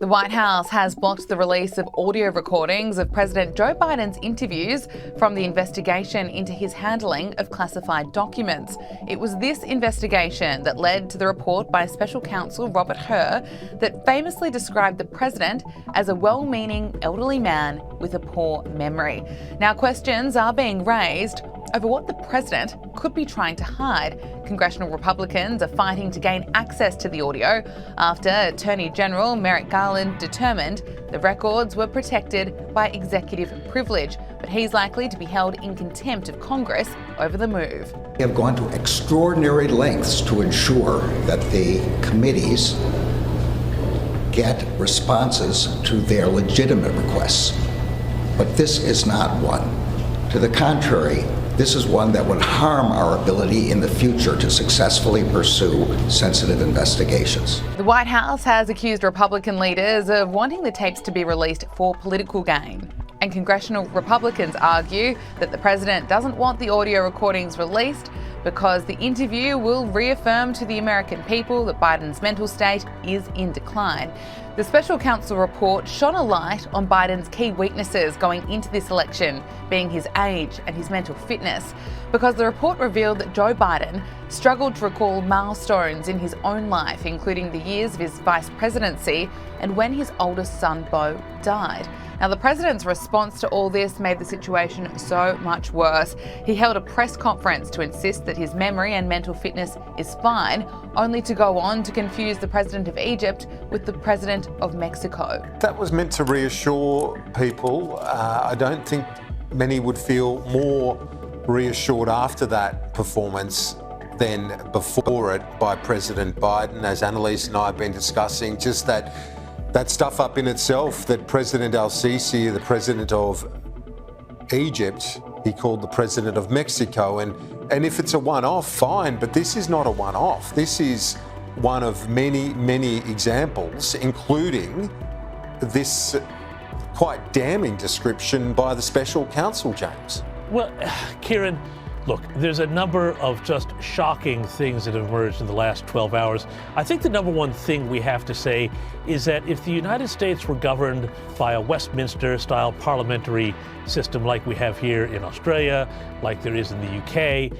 The White House has blocked the release of audio recordings of President Joe Biden's interviews from the investigation into his handling of classified documents. It was this investigation that led to the report by Special Counsel Robert Hur that famously described the president as a well-meaning elderly man with a poor memory. Now, questions are being raised over what the president could be trying to hide. Congressional Republicans are fighting to gain access to the audio after Attorney General Merrick Garland determined the records were protected by executive privilege, but he's likely to be held in contempt of Congress over the move. We have gone to extraordinary lengths to ensure that the committees get responses to their legitimate requests, but this is not one. To the contrary, this is one that would harm our ability in the future to successfully pursue sensitive investigations. The White House has accused Republican leaders of wanting the tapes to be released for political gain. And Congressional Republicans argue that the president doesn't want the audio recordings released because the interview will reaffirm to the American people that Biden's mental state is in decline. The special counsel report shone a light on Biden's key weaknesses going into this election, being his age and his mental fitness, because the report revealed that Joe Biden struggled to recall milestones in his own life, including the years of his vice presidency and when his oldest son, Beau, died. Now, the president's response to all this made the situation so much worse. He held a press conference to insist that his memory and mental fitness is fine, only to go on to confuse the president of Egypt with the president of Mexico. That was meant to reassure people. I don't think many would feel more reassured after that performance than before it by President Biden, as Annalise and I have been discussing. Just that stuff up in itself, that President al-Sisi, the president of Egypt, he called the president of Mexico. And if it's a one-off, fine, but this is not a one-off. This is one of many, many examples, including this quite damning description by the special counsel, James. Well, Kieran, look, there's a number of just shocking things that have emerged in the last 12 hours. I think the number one thing we have to say is that if the United States were governed by a Westminster-style parliamentary system like we have here in Australia, like there is in the UK,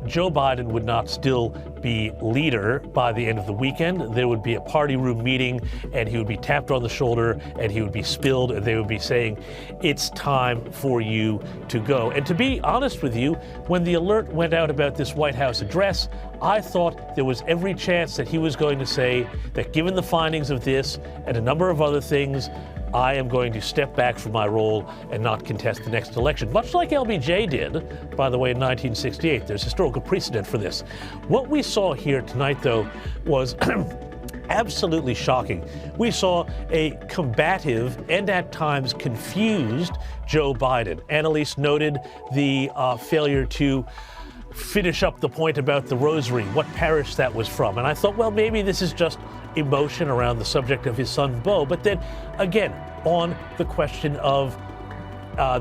Joe Biden would not still be leader by the end of the weekend. There would be a party room meeting, and he would be tapped on the shoulder, and he would be spilled, and they would be saying, it's time for you to go. And to be honest with you, when the alert went out about this White House address, I thought there was every chance that he was going to say that given the findings of this and a number of other things, I am going to step back from my role and not contest the next election, much like LBJ did, by the way, in 1968. There's historical precedent for this. What we saw here tonight, though, was absolutely shocking. We saw a combative and at times confused Joe Biden. Annalise noted the failure to finish up the point about the rosary, what parish that was from. And I thought, well, maybe this is just emotion around the subject of his son, Beau. But then again, on the question of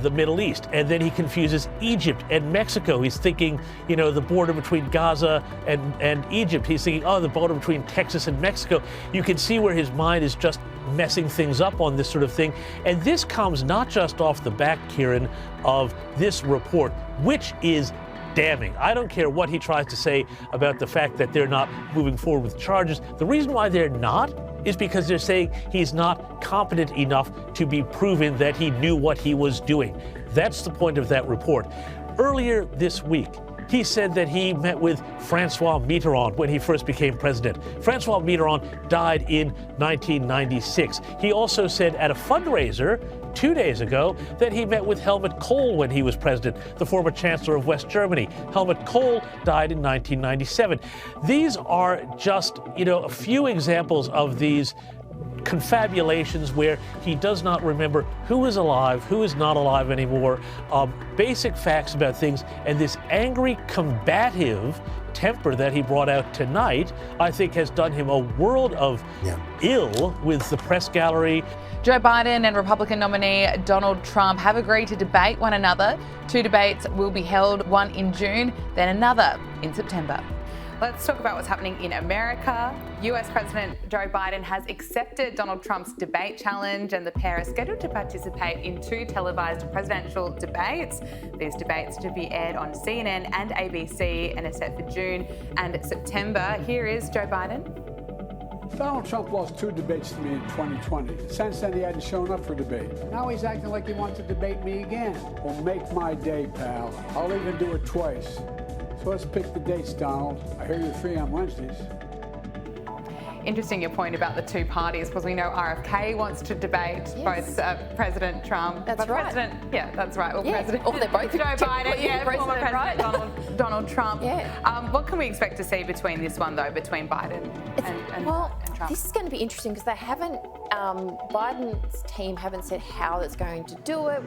the Middle East. And then he confuses Egypt and Mexico. He's thinking, the border between Gaza and Egypt. He's thinking, the border between Texas and Mexico. You can see where his mind is just messing things up on this sort of thing. And this comes not just off the back, Kieran, of this report, which is damning. I don't care what he tries to say about the fact that they're not moving forward with charges. The reason why they're not is because they're saying he's not competent enough to be proven that he knew what he was doing. That's the point of that report. Earlier this week, he said that he met with Francois Mitterrand when he first became president. Francois Mitterrand died in 1996. He also said at a fundraiser 2 days ago that he met with Helmut Kohl when he was president, the former chancellor of West Germany. Helmut Kohl died in 1997. These are just, a few examples of these confabulations where he does not remember who is alive, who is not alive anymore, basic facts about things, and this angry, combative temper that he brought out tonight, I think has done him a world of ill with the press gallery. Joe Biden and Republican nominee Donald Trump have agreed to debate one another. 2 debates will be held, one in June, then another in September. Let's talk about what's happening in America. US President Joe Biden has accepted Donald Trump's debate challenge, and the pair are scheduled to participate in 2 televised presidential debates. These debates to be aired on CNN and ABC and are set for June and September. Here is Joe Biden. Donald Trump lost 2 debates to me in 2020. Since then, he hadn't shown up for debate. Now he's acting like he wants to debate me again. Well, make my day, pal. I'll even do it twice. So let's pick the dates, Donald. I hear you're free on Wednesdays. Interesting your point about the 2 parties, because we know RFK wants to debate both President Trump. That's right. That's right. Well, yeah. President they're both Joe Biden, former President right? Donald Trump. Yeah. What can we expect to see between this one, though, between Biden and Trump? This is going to be interesting because they haven't, Biden's team haven't said how it's going to do it.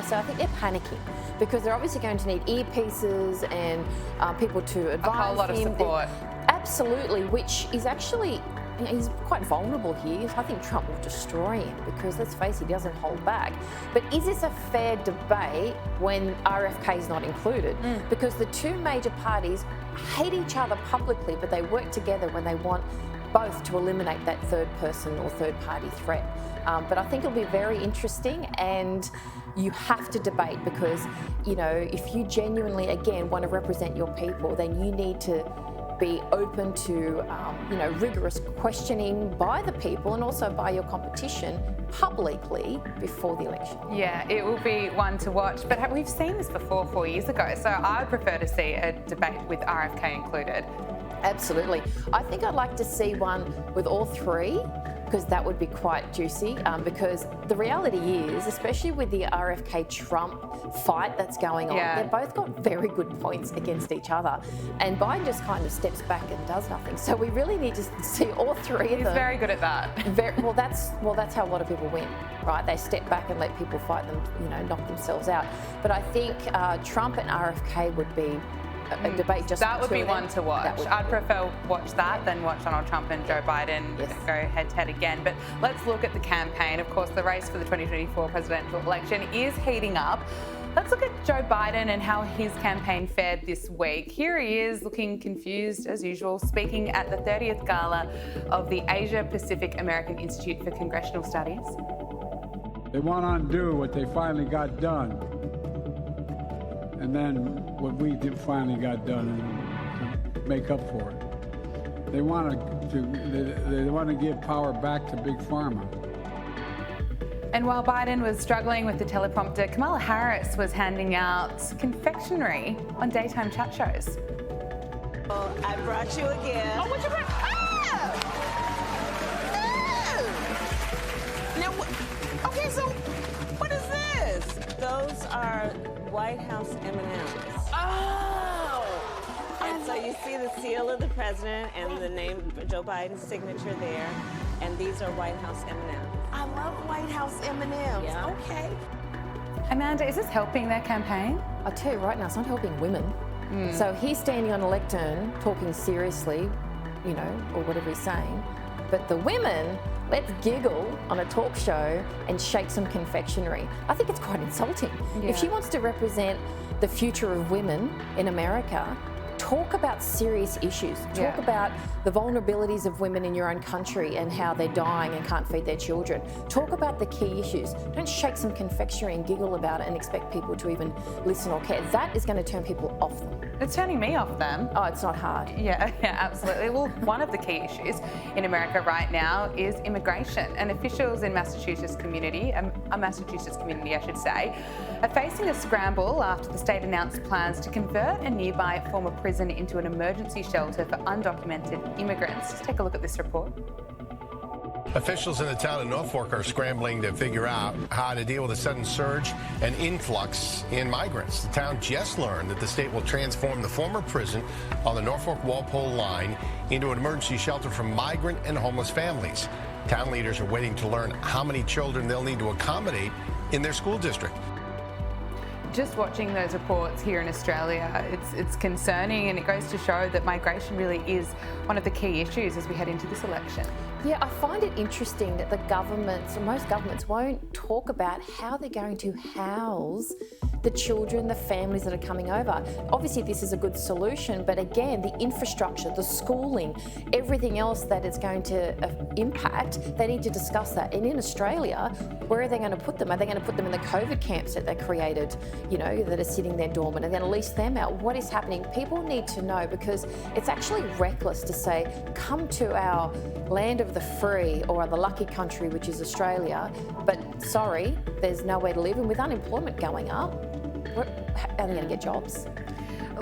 So I think they're panicking because they're obviously going to need earpieces and people to advise him. A whole lot of support. Absolutely, which is actually, he's quite vulnerable here. I think Trump will destroy him because, let's face it, he doesn't hold back. But is this a fair debate when RFK is not included? Because the 2 major parties hate each other publicly, but they work together when they want both to eliminate that third person or third party threat. But I think it'll be very interesting, and you have to debate because, if you genuinely, again, want to represent your people, then you need to be open to, rigorous questioning by the people and also by your competition publicly before the election. Yeah, it will be one to watch. But we've seen this before 4 years ago, so I would prefer to see a debate with RFK included. Absolutely. I think I'd like to see one with all 3 because that would be quite juicy because the reality is, especially with the RFK-Trump fight that's going on, they've both got very good points against each other. And Biden just kind of steps back and does nothing. So we really need to see all 3 of them. He's very good at that. Well, that's how a lot of people win, right? They step back and let people fight them, knock themselves out. But I think Trump and RFK would be a debate just that would be one to watch. I'd prefer watch that than watch Donald Trump and Joe Biden go head to head again. But let's look at the campaign. Of course, the race for the 2024 presidential election is heating up. Let's look at Joe Biden and how his campaign fared this week. Here he is, looking confused as usual, speaking at the 30th Gala of the Asia Pacific American Institute for Congressional Studies. They want to undo what they finally got done. And then what we finally got done and to make up for it. They want to give power back to Big Pharma. And while Biden was struggling with the teleprompter, Kamala Harris was handing out confectionery on daytime chat shows. Oh, I brought you again. Oh, what you bring? Ah! Oh! Now, okay, so what is this? Those are White House M&Ms. Oh! And so you see the seal of the president and the name, Joe Biden's signature there. And these are White House M&Ms. I love White House M&Ms. Yeah. Okay. Amanda, is this helping their campaign? I'll tell you right now, it's not helping women. So he's standing on a lectern talking seriously, or whatever he's saying. But the women, let's giggle on a talk show and shake some confectionery. I think it's quite insulting. Yeah. If she wants to represent the future of women in America, talk about serious issues. Talk about the vulnerabilities of women in your own country and how they're dying and can't feed their children. Talk about the key issues. Don't shake some confectionery and giggle about it and expect people to even listen or care. That is going to turn people off them. It's turning me off them. Oh, it's not hard. Yeah, absolutely. Well, one of the key issues in America right now is immigration, and officials in Massachusetts community, I should say, are facing a scramble after the state announced plans to convert a nearby former prison into an emergency shelter for undocumented immigrants. Just take a look at this report. Officials in the town of Norfolk are scrambling to figure out how to deal with a sudden surge and influx in migrants. The town just learned that the state will transform the former prison on the Norfolk-Walpole line into an emergency shelter for migrant and homeless families. Town leaders are waiting to learn how many children they'll need to accommodate in their school district. Just watching those reports here in Australia, it's concerning, and it goes to show that migration really is one of the key issues as we head into this election. Yeah, I find it interesting that the governments, or most governments, won't talk about how they're going to house the children, the families that are coming over. Obviously, this is a good solution, but again, the infrastructure, the schooling, everything else that it's going to impact, they need to discuss that. And in Australia, where are they going to put them? Are they going to put them in the COVID camps that they created, you know, that are sitting there dormant, and then lease them out? What is happening? People need to know, because it's actually reckless to say, come to our land of the free or the lucky country, which is Australia, but sorry, there's nowhere to live, and with unemployment going up, how are they going to get jobs?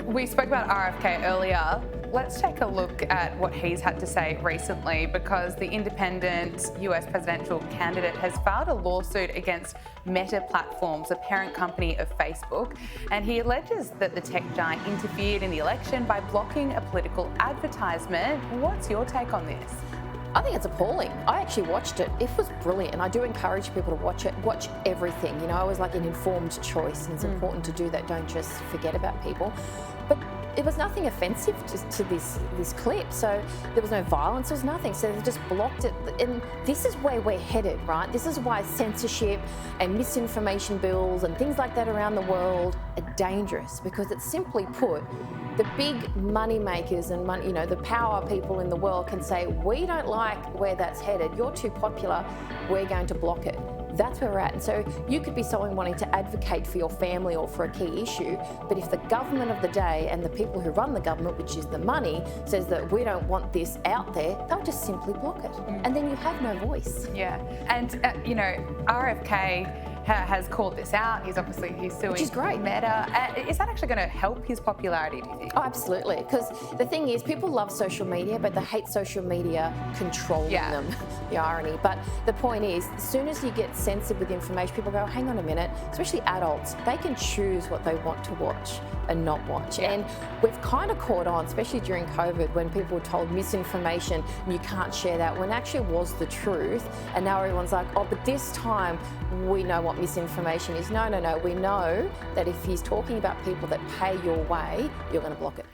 We spoke about RFK earlier. Let's take a look at what he's had to say recently, because the independent US presidential candidate has filed a lawsuit against Meta Platforms, a parent company of Facebook, and he alleges that the tech giant interfered in the election by blocking a political advertisement. What's your take on this? I think it's appalling. I actually watched it. It was brilliant, and I do encourage people to watch it. Watch everything. You know, I was like an informed choice, and it's important to do that. Don't just forget about people. But it was nothing offensive to this clip. So there was no violence, there was nothing. So they just blocked it. And this is where we're headed, right? This is why censorship and misinformation bills and things like that around the world are dangerous, because it's simply put, the big money makers and money, you know, the power people in the world can say, we don't like where that's headed. You're too popular. We're going to block it. That's where we're at. And so you could be someone wanting to advocate for your family or for a key issue, but if the government of the day and the people who run the government, which is the money, says that we don't want this out there, they'll just simply block it. And then you have no voice. Yeah. And, you know, RFK has called this out. He's suing, which is great. Meta. Is that actually going to help his popularity, do you think? Oh, absolutely. Because the thing is, people love social media, but they hate social media controlling them. The irony. But the point is, as soon as you get censored with information, people go, hang on a minute, especially adults, they can choose what they want to watch and not watch. And we've kind of caught on, especially during COVID, when people were told misinformation and you can't share that, when actually was the truth. And now everyone's like, oh, but this time we know what misinformation is. No. We know that if he's talking about people that pay your way, you're going to block it.